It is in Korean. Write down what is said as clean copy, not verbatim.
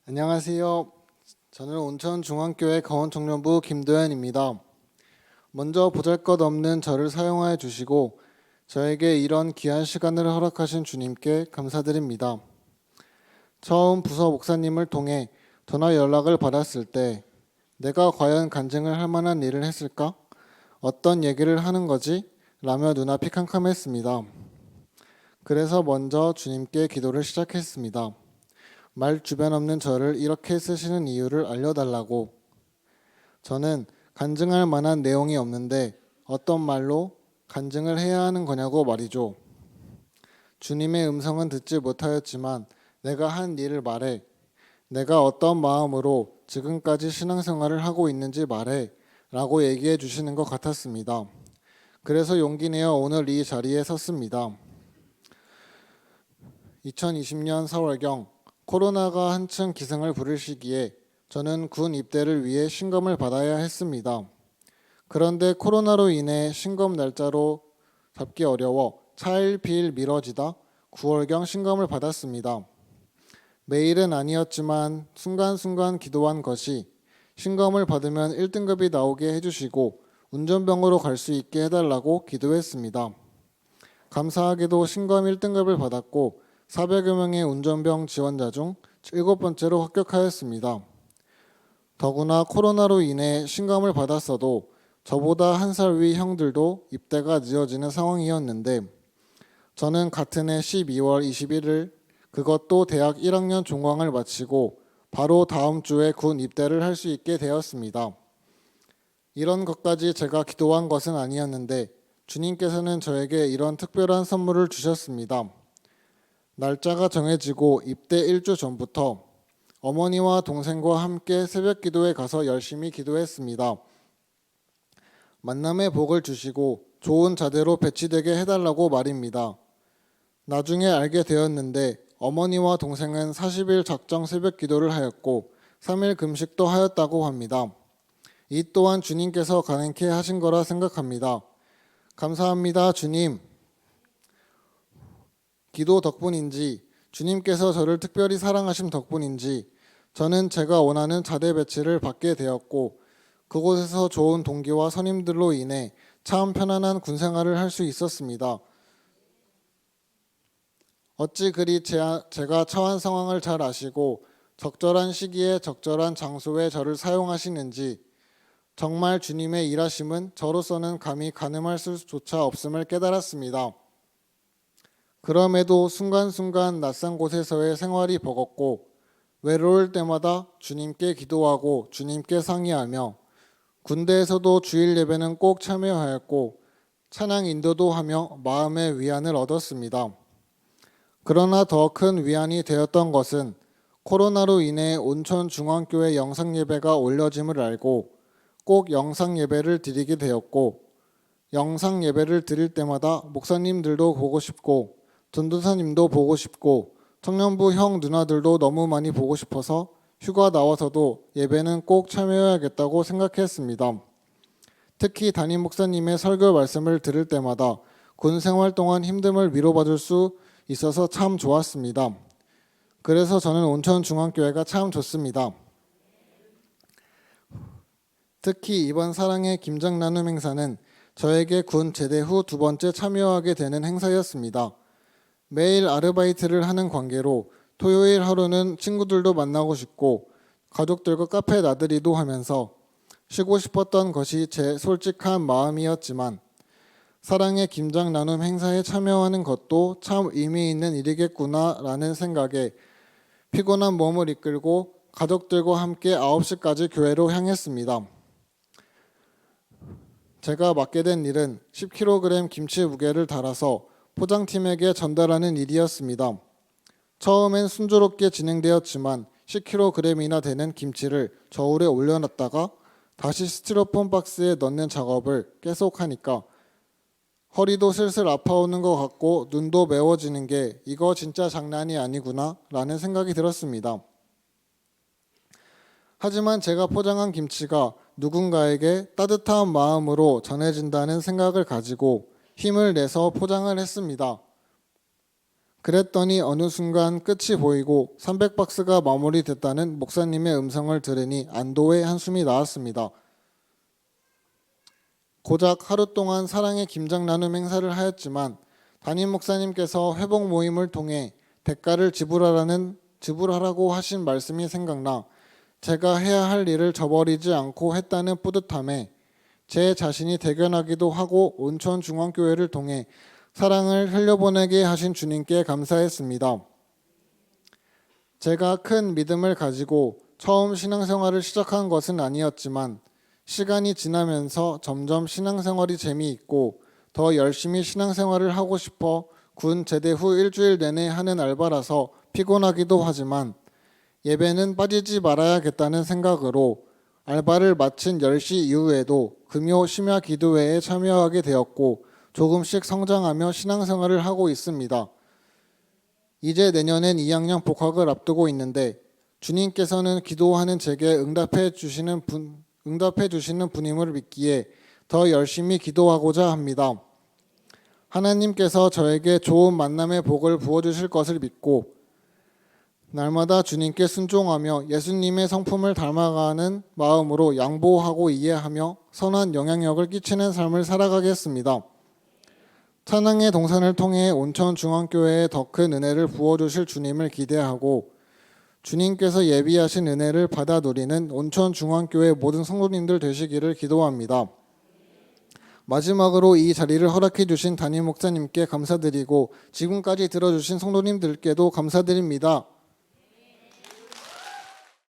안녕하세요. 저는 온천중앙교회 거원청년부 김도현입니다. 먼저 보잘것없는 저를 사용하여 주시고 저에게 이런 귀한 시간을 허락하신 주님께 감사드립니다. 처음 부서 목사님을 통해 전화 연락을 받았을 때 내가 과연 간증을 할 만한 일을 했을까? 어떤 얘기를 하는 거지? 라며 눈앞이 캄캄했습니다. 그래서 먼저 주님께 기도를 시작했습니다. 말 주변 없는 저를 이렇게 쓰시는 이유를 알려달라고. 저는 간증할 만한 내용이 없는데 어떤 말로 간증을 해야 하는 거냐고 말이죠. 주님의 음성은 듣지 못하였지만 내가 한 일을 말해. 내가 어떤 마음으로 지금까지 신앙생활을 하고 있는지 말해 라고 얘기해 주시는 것 같았습니다. 그래서 용기 내어 오늘 이 자리에 섰습니다. 2020년 4월경 코로나가 한층 기승을 부릴 시기에 저는 군 입대를 위해 신검을 받아야 했습니다. 그런데 코로나로 인해 신검 날짜로 잡기 어려워 차일 피일 미뤄지다 9월경 신검을 받았습니다. 매일은 아니었지만 순간순간 기도한 것이 신검을 받으면 1등급이 나오게 해주시고 운전병으로 갈 수 있게 해달라고 기도했습니다. 감사하게도 신검 1등급을 받았고 400여 명의 운전병 지원자 중 7번째로 합격하였습니다. 더구나 코로나로 인해 신검을 받았어도 저보다 한 살 위 형들도 입대가 늦어지는 상황이었는데 저는 같은 해 12월 21일 그것도 대학 1학년 종강을 마치고 바로 다음 주에 군 입대를 할 수 있게 되었습니다. 이런 것까지 제가 기도한 것은 아니었는데 주님께서는 저에게 이런 특별한 선물을 주셨습니다. 날짜가 정해지고 입대 1주 전부터 어머니와 동생과 함께 새벽 기도에 가서 열심히 기도했습니다. 만남의 복을 주시고 좋은 자대로 배치되게 해달라고 말입니다. 나중에 알게 되었는데 어머니와 동생은 40일 작정 새벽 기도를 하였고 3일 금식도 하였다고 합니다. 이 또한 주님께서 가능케 하신 거라 생각합니다. 감사합니다, 주님. 기도 덕분인지 주님께서 저를 특별히 사랑하신 덕분인지 저는 제가 원하는 자대 배치를 받게 되었고 그곳에서 좋은 동기와 선임들로 인해 참 편안한 군생활을 할 수 있었습니다. 어찌 그리 제가 처한 상황을 잘 아시고 적절한 시기에 적절한 장소에 저를 사용하시는지 정말 주님의 일하심은 저로서는 감히 가늠할 수조차 없음을 깨달았습니다. 그럼에도 순간순간 낯선 곳에서의 생활이 버겁고 외로울 때마다 주님께 기도하고 주님께 상의하며 군대에서도 주일 예배는 꼭 참여하였고 찬양 인도도 하며 마음의 위안을 얻었습니다. 그러나 더 큰 위안이 되었던 것은 코로나로 인해 온천중앙교회 영상예배가 올려짐을 알고 꼭 영상예배를 드리게 되었고 영상예배를 드릴 때마다 목사님들도 보고 싶고 전도사님도 보고 싶고 청년부 형 누나들도 너무 많이 보고 싶어서 휴가 나와서도 예배는 꼭 참여해야겠다고 생각했습니다. 특히 담임 목사님의 설교 말씀을 들을 때마다 군 생활 동안 힘듦을 위로받을 수 있어서 참 좋았습니다. 그래서 저는 온천중앙교회가 참 좋습니다. 특히 이번 사랑의 김장 나눔 행사는 저에게 군 제대 후 2번째 참여하게 되는 행사였습니다. 매일 아르바이트를 하는 관계로 토요일 하루는 친구들도 만나고 싶고 가족들과 카페 나들이도 하면서 쉬고 싶었던 것이 제 솔직한 마음이었지만 사랑의 김장 나눔 행사에 참여하는 것도 참 의미 있는 일이겠구나 라는 생각에 피곤한 몸을 이끌고 가족들과 함께 9시까지 교회로 향했습니다. 제가 맡게 된 일은 10kg 김치 무게를 달아서 포장팀에게 전달하는 일이었습니다. 처음엔 순조롭게 진행되었지만 10kg이나 되는 김치를 저울에 올려놨다가 다시 스티로폼 박스에 넣는 작업을 계속하니까 허리도 슬슬 아파오는 것 같고 눈도 매워지는 게 이거 진짜 장난이 아니구나 라는 생각이 들었습니다. 하지만 제가 포장한 김치가 누군가에게 따뜻한 마음으로 전해진다는 생각을 가지고 힘을 내서 포장을 했습니다. 그랬더니 어느 순간 끝이 보이고 300박스가 마무리됐다는 목사님의 음성을 들으니 안도의 한숨이 나왔습니다. 고작 하루 동안 사랑의 김장 나눔 행사를 하였지만 담임 목사님께서 회복 모임을 통해 대가를 지불하라고 하신 말씀이 생각나 제가 해야 할 일을 저버리지 않고 했다는 뿌듯함에 제 자신이 대견하기도 하고 온천중앙교회를 통해 사랑을 흘려보내게 하신 주님께 감사했습니다. 제가 큰 믿음을 가지고 처음 신앙생활을 시작한 것은 아니었지만 시간이 지나면서 점점 신앙생활이 재미있고 더 열심히 신앙생활을 하고 싶어 군 제대 후 일주일 내내 하는 알바라서 피곤하기도 하지만 예배는 빠지지 말아야겠다는 생각으로 알바를 마친 10시 이후에도 금요 심야 기도회에 참여하게 되었고 조금씩 성장하며 신앙생활을 하고 있습니다. 이제 내년엔 2학년 복학을 앞두고 있는데 주님께서는 기도하는 제게 응답해 주시는 분임을 믿기에 더 열심히 기도하고자 합니다. 하나님께서 저에게 좋은 만남의 복을 부어주실 것을 믿고 날마다 주님께 순종하며 예수님의 성품을 닮아가는 마음으로 양보하고 이해하며 선한 영향력을 끼치는 삶을 살아가겠습니다. 찬양의 동산을 통해 온천중앙교회에 더 큰 은혜를 부어주실 주님을 기대하고 주님께서 예비하신 은혜를 받아 누리는 온천중앙교회 모든 성도님들 되시기를 기도합니다. 마지막으로 이 자리를 허락해 주신 담임 목사님께 감사드리고 지금까지 들어주신 성도님들께도 감사드립니다.